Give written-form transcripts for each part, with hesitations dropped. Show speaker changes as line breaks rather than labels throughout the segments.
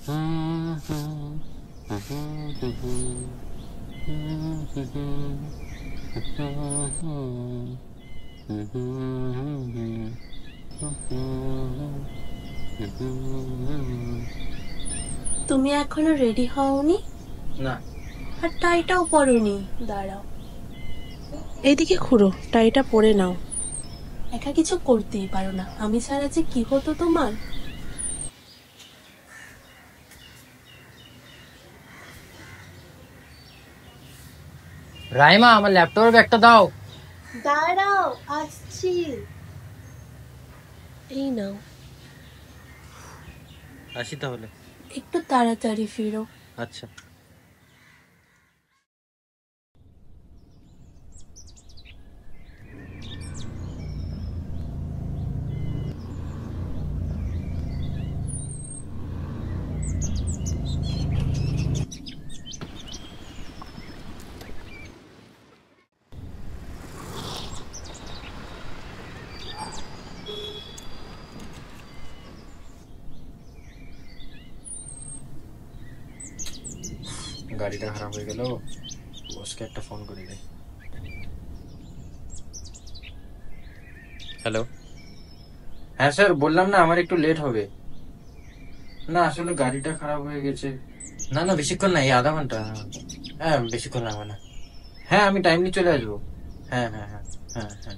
তুমি এখনো রেডি হওনি?
না।
আর টাইটাও পরোনি। দাঁড়াও, এদিকে ঘুরো, টাইটা পরে নাও। একা কিছু করতেই পারো না, আমি ছাড়া যে কি হতো তোমার।
রাইমা, আমার ল্যাপটপের ব্যাগটা দাও।
দাঁড়াও, আসছি। এই নাও।
আসি তাহলে।
একটু তাড়াতাড়ি ফিরো।
আচ্ছা। গাড়িটা খারাপ হয়ে গেল, বসকে একটা ফোন করে দে। হ্যালো। হ্যাঁ স্যার, বললাম না আমার একটু লেট হবে। না আসলে গাড়িটা খারাপ হয়ে গেছে। না না, বেশিক্ষণ না, এই আধা ঘন্টা। হ্যাঁ, বেশিক্ষণ লাগবে না। হ্যাঁ, আমি টাইমলি চলে আসবো। হ্যাঁ হ্যাঁ হ্যাঁ হ্যাঁ হ্যাঁ।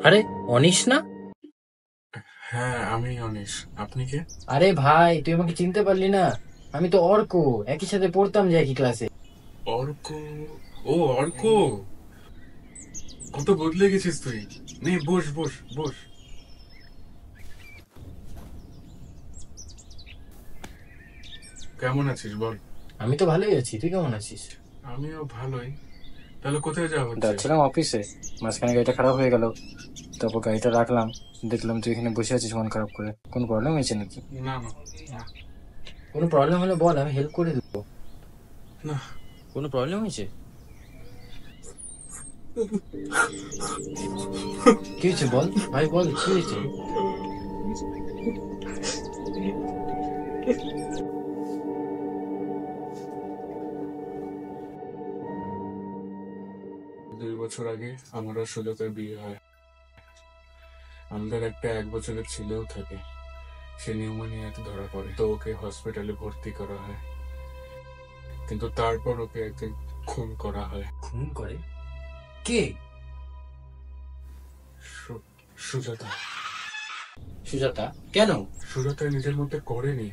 আরে অনিশ না?
হ্যাঁ, আমি অনিশ। আপনি কে?
আরে ভাই, তুই আমাকে চিনতে পারলি না? আমি তো অর্ক, একই সাথে পড়তাম যে একই ক্লাসে।
অর্ক? ও অর্ক, কত বদলে গেছিস তুই। নে বস বস বস। কেমন আছিস বল?
আমি তো ভালোই আছি, তুই কেমন আছিস?
আমিও ভালোই। তাহলে কোথায় যাওয়া হচ্ছে?
যাচ্ছিলাম অফিসে, মাঝখানে গাড়িটা খারাপ হয়ে গেল। তারপর গাড়িটা রাখলাম, দেখলাম তুই এখানে বসে আছিস মন খারাপ করে। কোনো প্রবলেম হয়েছে নাকি?
না না না।
কোনো প্রবলেম হলে বল, আমি হেল্প করে দেবো।
না।
কোনো প্রবলেম হয়েছে? কি হয়েছে বল ভাই, বল কি হয়েছে?
দুই বছর আগে আমার আর সুজাতার বিয়ে হয়। আমাদের একটা 1 বছরের ছেলেও থাকে। সে নিউমোনিয়াতে ধরা পড়ে, তো ওকে হসপিটালে ভর্তি করা হয়। কিন্তু তারপর ওকে একদিন খুন করা হয়।
খুন করে? কে?
সুজাতা।
সুজাতা? কেন?
সুজাতা নিজের মধ্যে করেনি,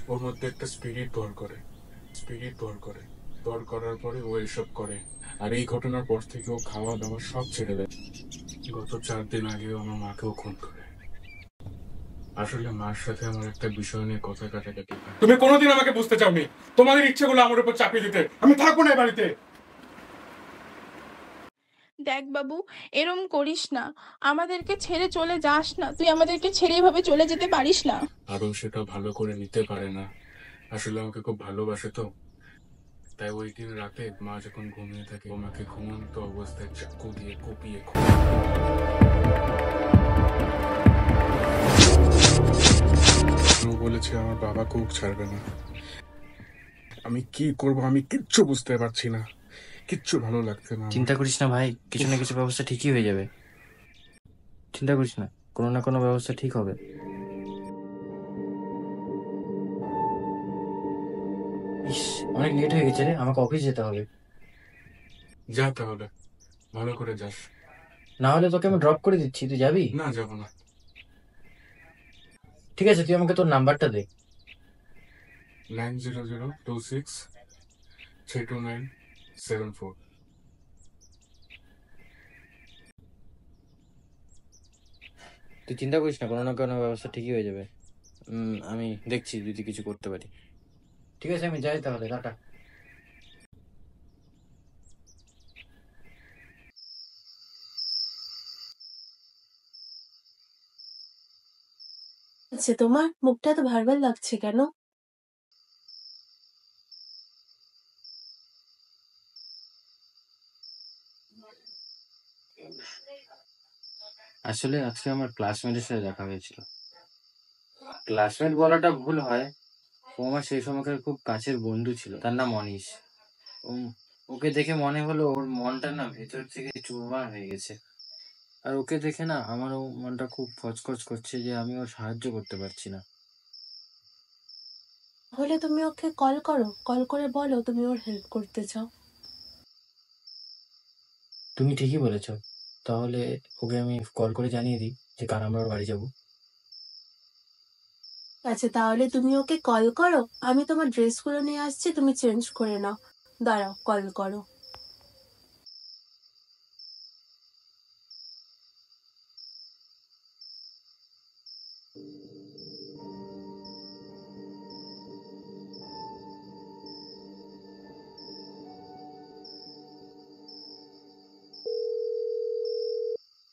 ওর মধ্যে একটা স্পিরিট ভর করে। ভর করার পরে ও এসব করে। আর এই ঘটনার পর থেকে ও খাওয়া দাওয়া সব ছেড়ে দেয়। গত 4 দিন আগেও আমার মাকেও খুন করে। আসলে মার সাথে আমার একটা বিষয় নিয়ে কথা কাটাকাটি। তুমি কোনোদিন আমাকে বুঝতে চাওনি। তোমাদের ইচ্ছেগুলো আমার উপর চাপিয়ে দিতে। আমি থাকবো না এই বাড়িতে।
দেখ বাবু, এরম করিস না, আমাদেরকে ছেড়ে চলে যাস না। তুই আমাদেরকে ছেড়ে এভাবে চলে যেতে পারিস না।
আরও সেটা ভালো করে নিতে পারে না। আসলে আমাকে খুব ভালোবাসে তো, তাই ওই দিন রাতে মা যখন ঘুমিয়ে থাকে ও মাকে ঘুমন্ত অবস্থায় চাকু দিয়ে কুপিয়ে ও বলেছে আমার বাবা কোক ছাড়বে না। আমি কি করব আমি কিচ্ছু বুঝতে পারছি না, কিচ্ছু ভালো লাগছে না।
চিন্তা করিস না ভাই, কিছু না কিছু ব্যবস্থা ঠিকই হয়ে যাবে। চিন্তা করিস না, কোনো না কোনো ব্যবস্থা ঠিক হবে। ইস, অনেক লেট হয়ে গেছে রে, আমাকে অফিস যেতে হবে।
যা তাহলে, ভালো করে যাস।
না হলে তোকে আমি ড্রপ করে দিচ্ছি, তুই যাবি?
না, যাব না।
ঠিক আছে, তুই আমাকে তোর নাম্বারটা দে।
9002632974।
তুই চিন্তা করিস না, কোনো না কোনো ব্যবস্থা ঠিকই হয়ে যাবে। আমি দেখছি যদি কিছু করতে পারি। ঠিক আছে, আমি যাই তাহলে, টাটা।
আচ্ছা, তোমার মুখটা তো ভার ভার লাগছে কেন?
আসলে আজকে আমার ক্লাসমেটের সাথে দেখা হয়েছিল। ক্লাসমেট বলাটা ভুল হয়, ও আমার সেই সময়কার খুব কাছের বন্ধু ছিল। তার নাম অনিশ। ওকে দেখে মনে হলো ওর মনটা না ভেতর থেকে চুরমার হয়ে গেছে। আর ওকে দেখে না আমারও মনটা খুব খচখচ করছে যে আমি ওর সাহায্য করতে পারছি না।
তাহলে তুমি ওকে কল করো, কল করে বলো তুমি ওর হেল্প করতে চাও।
তুমি ঠিকই বলেছ, তাহলে ওকে আমি কল করে জানিয়ে দিই যে কাল আমরা ওর বাড়ি যাবো।
আচ্ছা, তাহলে তুমি ওকে কল করো, আমি তোমার ড্রেসগুলো নিয়ে আসছি, তুমি চেঞ্জ করে নাও। দাঁড়াও, কল করো।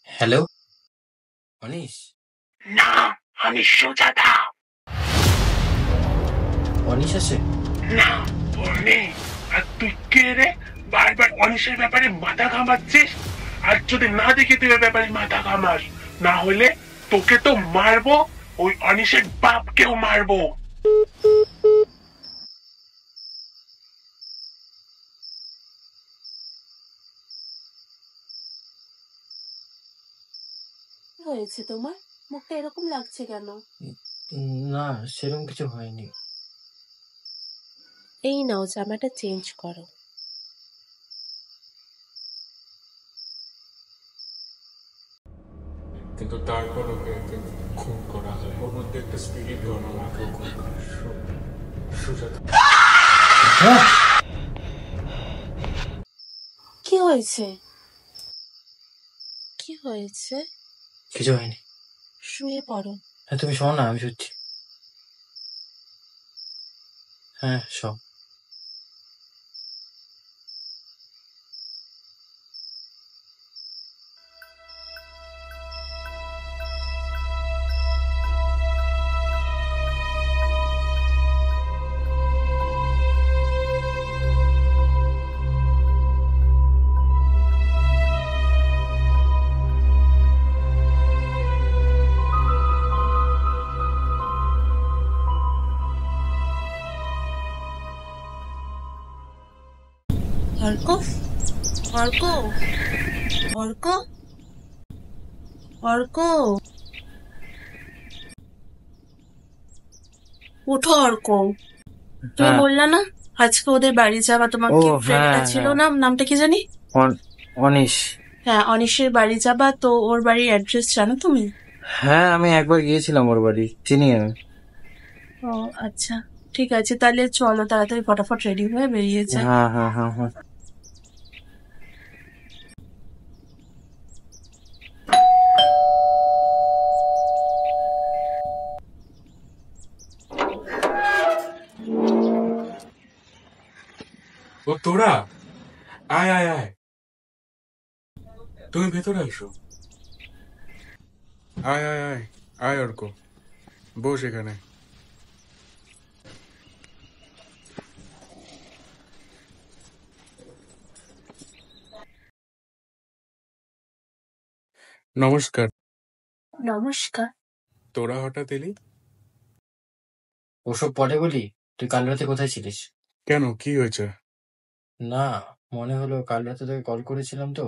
হ্যালো অনিশ।
না, আমি সুজাতা।
অনিশ আছে?
না, ওর নেই। আর তুই কে রে? বারবার অনিশের ব্যাপারে মাথা ঘামাচ্ছিস। আর যদি না দেখি তুই এর ব্যাপারে মাথা ঘামাস, না হলে তোকে তো মারবো, ওই অনিশের বাপকেও মারবো।
কি হয়েছে তোমার? মুখটা এরকম লাগছে কেন?
না, সেরকম কিছু হয়নি।
এই নাও, জামাটা চেঞ্জ করো।
কিন্তু তারপর ওকে খুন করা হয়। ওর মধ্যে একটা স্পিরিট আমার মাকেও খুন করে। সুজাতা।
কি হয়েছে? কি হয়েছে?
কিছু হয়নি।
শুয়ে পড়ো।
হ্যাঁ, তুমি শোনো না, আমি শুচ্ছি। হ্যাঁ, শো।
অর্ক, অর্ক, অর্ক, অর্ক, উঠো অর্ক। তুমি
হ্যাঁ।
বললা না আজকে ওদের বাড়ি যাবা, তোমার
ও,
কি
হ্যাঁ,
ফ্রেন্ডটা ছিল
হ্যাঁ।
না, নামটা কি জানি?
অনিশ।
হ্যাঁ, অনিশের বাড়ি যাবা, তো ওর বাড়ির অ্যাড্রেস জানো তুমি?
হ্যাঁ, আমি একবার গিয়েছিলাম ওর বাড়ি, চিনি আমি।
ও আচ্ছা, ঠিক আছে, তাহলে চলো তাড়াতাড়ি ফটাফট রেডি হয়ে বেরিয়ে যাই।
হ্যাঁ, হ্যাঁ, হ্যাঁ, হ্যাঁ।
ও তোরা, আয় আয় আয়, তুমি ভেতরে এসো। আয় আয় আয় আয় অর্ক, বস এখানে। নমস্কার।
নমস্কার।
তোরা হঠাৎ এলি
ওসব পরে বলি, তুই কাল রাতে কোথায় ছিলিস?
কেন? কি হয়েছে?
না, মনে হলো কাল রাতে তোকে কল করেছিলাম তো,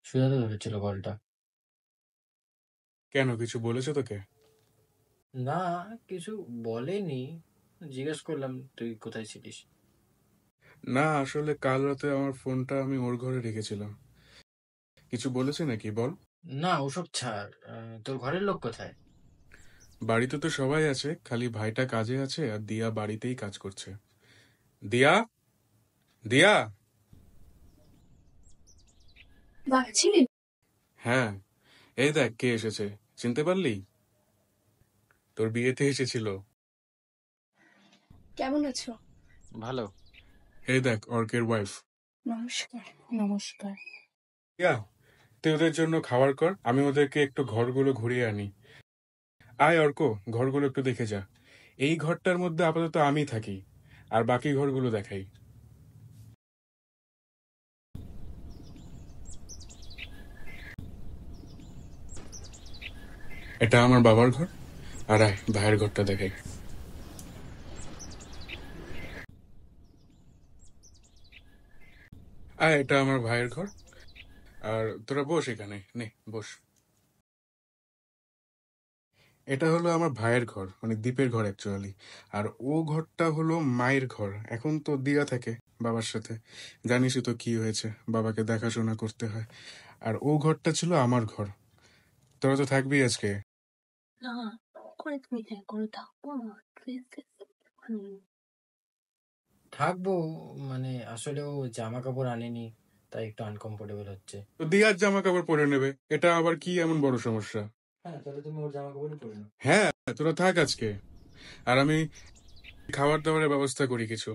সুজাতা ধরেছিল কলটা।
কেন, কিছু বলেছে তোকে?
না, কিছু বলেনি, জিজ্ঞেস করলাম তুই কোথায় ছিলিস।
না, আসলে কাল রাতে আমার ফোনটা আমি ওর ঘরে রেখেছিলাম। কিছু বলেছে নাকি বল?
না, ওসব ছাড়। তোর ঘরের লোক কোথায়?
বাড়িতে তো সবাই আছে, খালি ভাইটা কাজে আছে আর দিয়া বাড়িতেই কাজ করছে। দিয়া, দিয়া।
বাড়ছিলে?
হ্যাঁ, এই দেখ কে এসেছে, চিনতে পারলি? তোর বিয়েতে এসেছিল।
কেমন আছো?
ভালো।
এই দেখ অর্কের ওয়াইফ।
নমস্কার।
নমস্কার।
তুই ওদের জন্য খাবার কর, আমি ওদেরকে একটু ঘরগুলো ঘুরিয়ে আনি। আয় অর্ক, ঘরগুলো একটু দেখে যা। এই ঘরটার মধ্যে আপাতত আমি থাকি, আর বাকি ঘরগুলো দেখাই। এটা আমার বাবার ঘর, আর আয় ভাইয়ের ঘরটা দেখাই। আয়, এটা আমার ভাইয়ের ঘর। আর তোরা বস এখানে, নে বস। এটা হলো আমার ভাইয়ের ঘর, মানে দীপের ঘর অ্যাকচুয়ালি। আর ও ঘরটা হলো মায়ের ঘর। এখন তো দিয়া থাকে বাবার সাথে, জানিসই তো কি হয়েছে, বাবাকে দেখাশোনা করতে হয়। আর ও ঘরটা ছিল আমার ঘর। তোরা তো থাকবি আজকে?
না, করে তুমি হ্যাঁ করে থাকবো না, প্লিজ।
থাকবো মানে আসলে ও জামা কাপড় আনেনি, তাই একটু আনকমফোর্টেবল হচ্ছে।
তো দিয়ার জামা কাপড় পরে নেবে, এটা আবার কি এমন বড় সমস্যা?
হ্যাঁ, তাহলে তুমি ওর জামা কাপড়ই পরে নাও।
হ্যাঁ, তোরা থাক আজকে, আর আমি খাবার দাবারের ব্যবস্থা করি কিছু।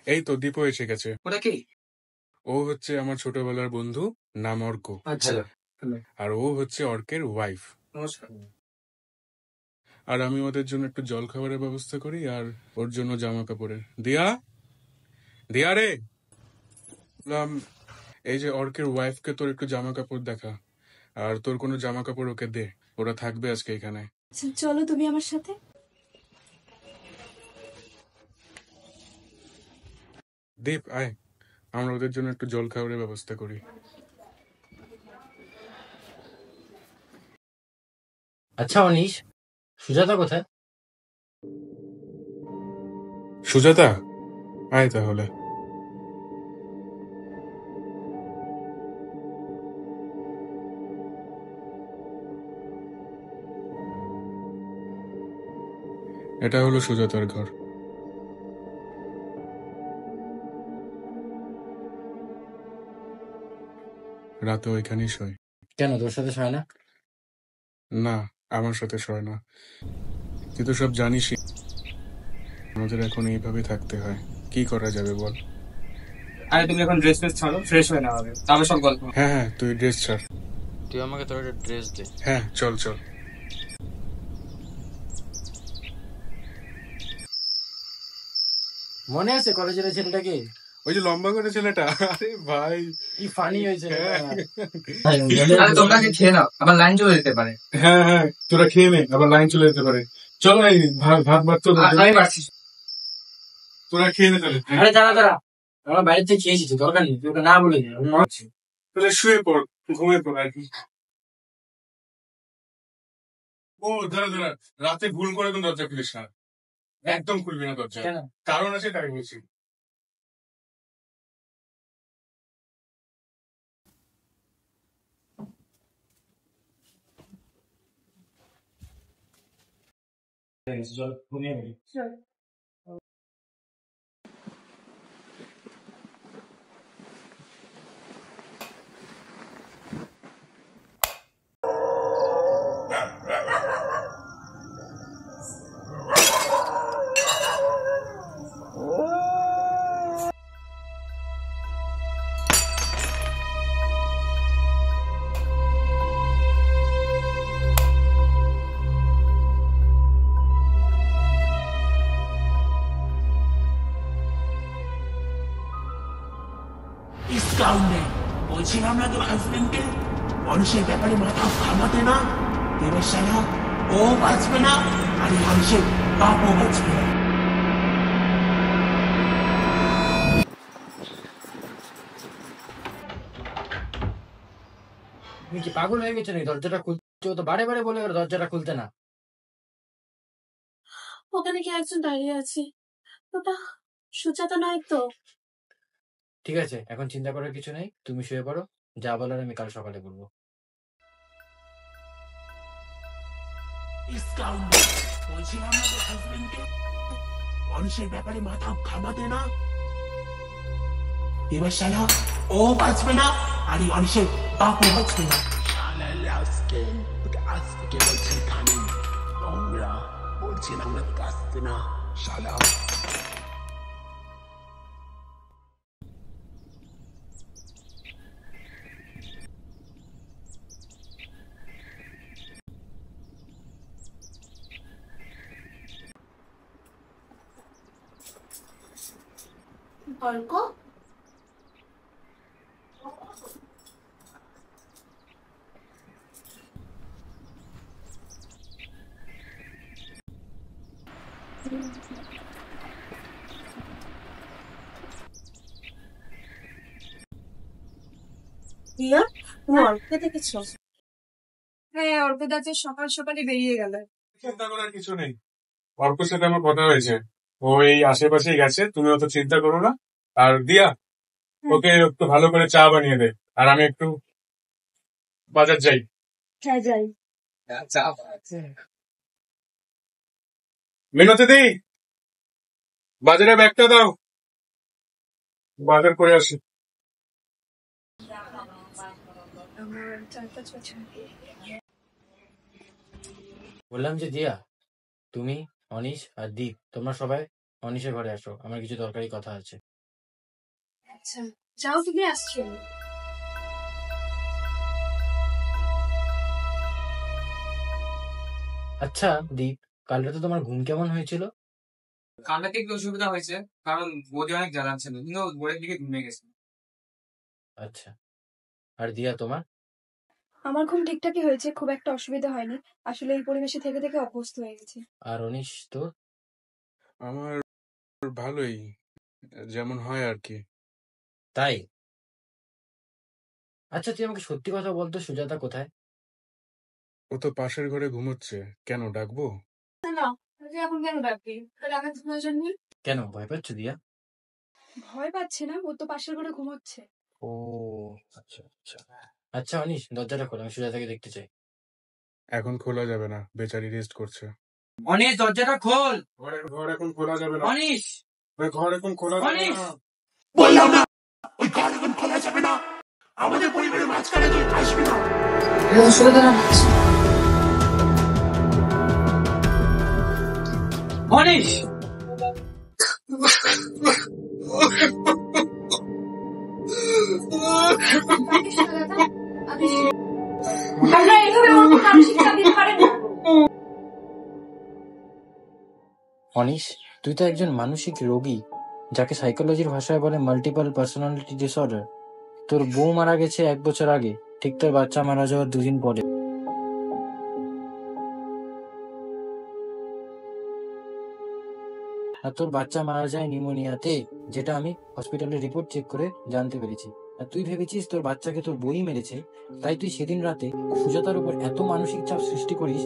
এই তো দীপও এসে গেছে।
ওটা কি?
ও হচ্ছে আমার ছোটবেলার বন্ধু, নাম অর্ক।
আচ্ছা।
আর ও হচ্ছে অর্কের ওয়াইফ।
নমস্কার।
আর আমি ওদের জন্য একটু জল খাবারের ব্যবস্থা করি, আর ওর জন্য জামা কাপড়ের। দিয়া, দিয়া রে, বললাম এই যে অর্কের ওয়াইফকে তোর একটু জামা কাপড় দেখা, আর তোর কোনো জামা কাপড় ওকে দে, ওরা থাকবে আজকে এখানে।
চলো তুমি আমার সাথে।
দীপ আয়, আমরা ওদের জন্য একটু জল খাবারের ব্যবস্থা করি।
আচ্ছা অনিশ, সুজাতা কোথায়?
সুজাতা, আয় তাহলে। এটা হলো সুজাতার ঘর। রাতে ওইখানেই শোয়।
কেন, তোর সাথে শোয় না?
না, আমার সাথে শোয় না। তুই তো সব জানিসই, আমাদের এখন এইভাবে থাকতে হয়, কি করা যাবে বল?
আরে তুমি এখন ড্রেস ফ্রেস ছাড়ো, ফ্রেশ হয়ে নেওয়া হবে, তাহলে সব গল্প।
হ্যাঁ হ্যাঁ, তুই ড্রেস ছাড়।
তুই আমাকে তোর একটা ড্রেস দে।
হ্যাঁ চল চল।
মনে আছে কলেজের ওই ছেলেটাকে?
ওই যে লম্বা করে ছেলেটা, আরে ভাই
কি ফানি হয়েছে।
আরে তোমরা কি খেয়ে নাও, আবার লাইন চলে যেতে পারে।
হ্যাঁ হ্যাঁ, তোরা খেয়ে নে, আবার লাইন চলে যেতে পারে। চলো এই ভাত ভাত তো
আমি পারছি।
তোরা খেয়ে নে তাহলে।
আরে দাঁড়া দাঁড়া, আমরা বাইরে থেকে খেয়েছি, তো দরকার নেই, তোকে না বলে দিই।
তাহলে শুয়ে পড়, ঘুমিয়ে পড় আর কি। ও দাঁড়া দাঁড়া, রাতে ভুল করে তো দরজা খুলিস না, একদম খুলবি না দরজা।
কেন?
কারণ আছে, তাই বলছি।
চল ঘুমিয়ে পড়ি।
বলছিলাম না তোর হাজবেন্ডকে মানুষের ব্যাপারে মাথা ঘামাতে না, এবার সারা ও বাঁচবে না, আর এই মানুষের বাপও বাঁচবে না।
তুমি কি পাগল হয়ে গেছো নাকি? দরজাটা খুলছো তো বারে বারে বলে ওর দরজাটা খুলতে না।
ওখানে কি একজন দাঁড়িয়ে আছে? ওটা সুজাতা নয় তো?
ঠিক আছে, এখন চিন্তা করার কিছু নেই, তুমি শুয়ে পড়ো, যা বলার আমি কাল সকালে বলবো।
বলছিলাম না তোর হাজবেন্ডকে মানুষের ব্যাপারে মাথা ঘামাতে না, এবার সারা ও বাঁচবে না, আর এই মানুষের বাপও বাঁচবে না।
অর্ক, রিয়া, তুমি অর্ককে দেখেছো?
হ্যাঁ, অর্পিতা আজ সকাল সকালই বেরিয়ে গেল।
চিন্তা করার কিছু নেই, অর্কের সাথে আমার কথা হয়েছে, ও এই আশেপাশেই গেছে, তুমি অত চিন্তা করো না। আর দিয়া, ওকে একটু ভালো করে চা বানিয়ে দে, আর আমি একটু বাজার যাই।
হ্যাঁ, যাই।
মিনতি দি, বাজারে ব্যাগটা দাও, বাজার করে আসি।
বললাম যে দিয়া, তুমি, অনিশ আর দীপ, তোমরা সবাই অনিশের ঘরে আসো, আমার কিছু দরকারি কথা আছে।
আচ্ছা, যাও, তুমি আসছো।
আচ্ছা দীপ, কাল রাতে তোমার ঘুম কেমন হয়েছিল?
কালকে একটু অসুবিধা হয়েছে, কারণ বৌদি অনেক জ্বালাচ্ছিল, কিন্তু ভোরের দিকে ঘুমিয়ে গেছে।
আচ্ছা, আর দিয়া তোমার?
আমার ঘুম ঠিকঠাকই হয়েছে, খুব একটা অসুবিধা হয়নি। আসলে এই পরিবেশে থেকে থেকে অভ্যস্ত হয়ে গেছি।
আর অনিশ তোর?
আমার ভালোই, যেমন হয় আর কি।
তাই? আচ্ছা তুই আমাকে সত্যি কথা বলতো, সুজাতা কোথায়?
ও তো পাশের ঘরে ঘুমোচ্ছে, কেন ডাকবো?
না, এখন কেন ডাকবি? ডাকার প্রয়োজন নেই।
কেন, ভয় পাচ্ছ দিয়া?
ভয় পাচ্ছে না, ও তো পাশের ঘরে ঘুমোচ্ছে।
ও আচ্ছা আচ্ছা। আচ্ছা অনিশ, দরজাটা খোল, আমি সুজাতাকে দেখতে চাই।
এখন খোলা যাবে না, বেচারি রেস্ট করছে।
অনিশ, দরজাটা খোল।
ঘর এখন খোলা যাবে না,
অনিশ,
ওই ঘর এখন খোলা যাবে
অনিশ।
না।
বললাম না ওই ঘর এখন খোলা যাবে না, আমাদের পরিবারের মাঝখানে তুই আসবি না।
অনিশ,
আমরা এভাবে ওর মানসিক চাপ দিতে পারি না।
অনিশ, তুই তো একজন মানসিক রোগী, যাকে সাইকোলজির ভাষায় বলে মাল্টিপল পার্সোনালিটি ডিসঅর্ডার। তোর বউ মারা গেছে 1 বছর আগে, ঠিক তোর বাচ্চা মারা যাওয়ার 2 দিন পরে। আর তোর বাচ্চা মারা যায় নিউমোনিয়াতে, যেটা আমি হসপিটালের রিপোর্ট চেক করে জানতে পেরেছি। আর তুই ভেবেছিস তোর বাচ্চাকে তোর বই মেরেছে, তাই তুই সেদিন রাতে সুজাতার উপর এত মানসিক চাপ সৃষ্টি করিস,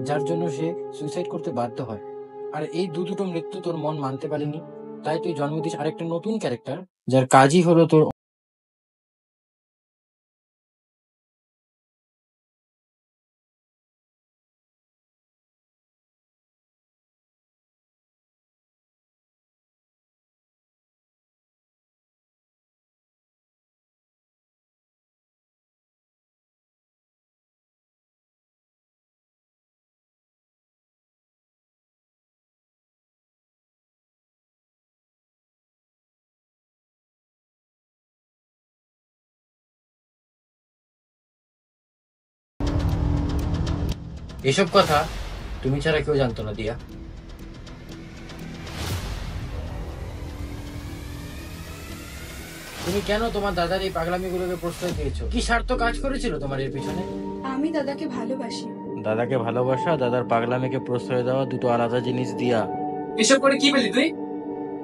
যার জন্য সে সুইসাইড করতে বাধ্য হয়। আর এই দুটো মৃত্যু তোর মন মানতে পারেনি, তাই তুই জন্ম দিস আরেকটা নতুন ক্যারেক্টার, যার কাজই হলো তোর। এসব কথা তুমি ছাড়া কেউ জানতো না দিয়া। তুমি কেন তোমার দাদার এই পাগলামিগুলোকে প্রশ্রয় দিয়েছো? কি স্বার্থ কাজ করেছিল তোমার এর পিছনে?
আমি দাদাকে ভালোবাসি।
দাদাকে ভালোবাসা, দাদার পাগলামিকে প্রশ্রয় দেওয়া দুটো আলাদা জিনিস দিয়া।
এসব করে কি পেলি তুই?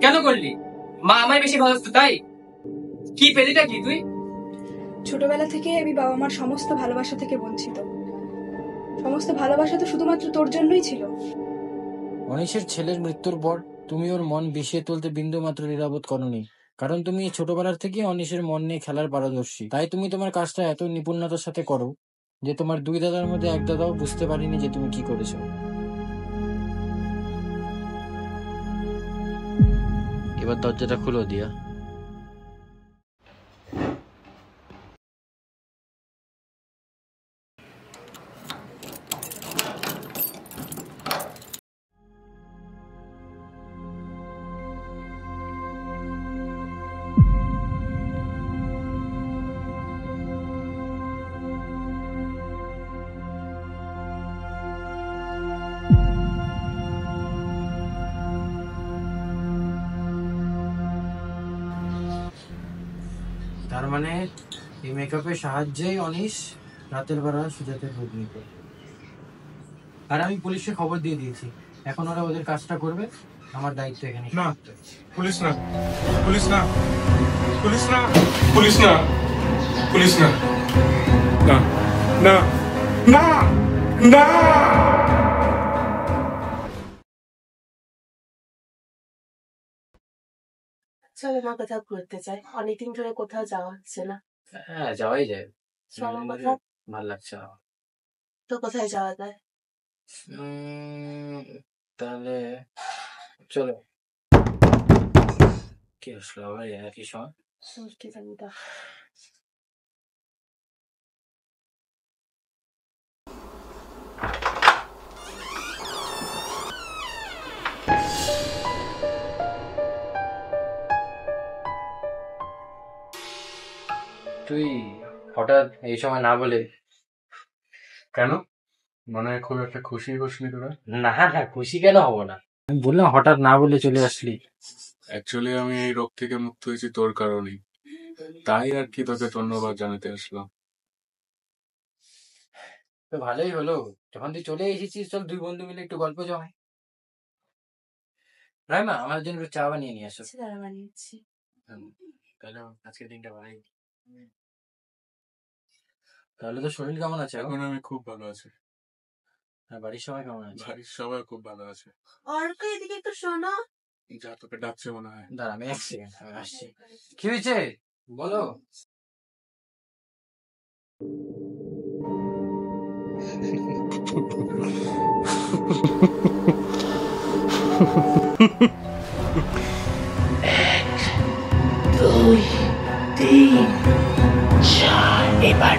কেন করলি? মা আমায় বেশি ভালোবাসতো তাই? কি পেলিটা কি তুই?
ছোটবেলা থেকে আমি বাবা মার সমস্ত ভালোবাসা থেকে বঞ্চিত। সমস্ত ভালোবাসা তো শুধুমাত্র তোর জন্যই ছিল।
অনিশের ছেলের মৃত্যুর পর তুমি ওর মন বিষিয়ে তুলতে বিন্দু মাত্র দ্বিধাবোধ করনি, কারণ তুমি ছোটবেলার থেকে অনিশের মন নিয়ে খেলার পারদর্শী। তাই তুমি তোমার কাজটা এত নিপুণতার সাথে করো যে তোমার 2 দাদার মধ্যে 1 দাদাও বুঝতে পারিনি যে তুমি কি করেছো। এবার দরজাটা খুলো দিয়া। তার মানে এই মেকআপের সাহায্যেই অনিশ রাতের বেলা সুজাতের খোঁজ নিত। আর আমি পুলিশে খবর দিয়ে দিয়েছি, এখন ওরা ওদের কাজটা করবে, আমার দায়িত্ব এখানে।
না, পুলিশ না, পুলিশ না, পুলিশ না, পুলিশ না, পুলিশ না, না, না, না, না।
চলো মা, কোথাও ঘুরতে চাই, অনেকদিন ধরে কোথাও যাওয়া হচ্ছে না।
হ্যাঁ, যাওয়াই যায়,
চলো কোথাও।
ভালো লাগছে না।
তো কোথায় যাওয়া যায়?
তাহলে চলো। কি আসলো আবার একই সময়?
কি জানি তো।
তুই হঠাৎ এই সময় না বলে?
কেন, মনে হয় খুব একটা খুশি হসনি তোরা?
না না, খুশি কেন হব না, আমি বললাম হঠাৎ না বলে চলে আসলি।
অ্যাকচুয়ালি আমি এই রোগ থেকে মুক্ত হয়েছি তোর কারণেই, তাই আর কি তোকে ধন্যবাদ জানাতে আসলাম।
তো ভালোই হলো, যখন তুই চলে এসেছিস চল দুই বন্ধু মিলে একটু গল্প জমাই। রাইমা, আমার জন্য একটু চা বানিয়ে নিয়ে আসো।
দাঁড়া, বানিয়েছি।
তাহলে আজকের দিনটা ভালোই। তাহলে তো শরীর কেমন আছে এখন?
এখন আমি খুব ভালো আছি।
আর বাড়ির সবাই কেমন আছে?
বাড়ির সবাই খুব ভালো আছে।
অর্ক, এদিকে একটু শোনো।
যা, তোকে ডাকছে মনে হয়।
দাঁড়া, আমি এক সেকেন্ড, আমি আসছি। কি হয়েছে বলো?
দুই, তিন, চার, এবার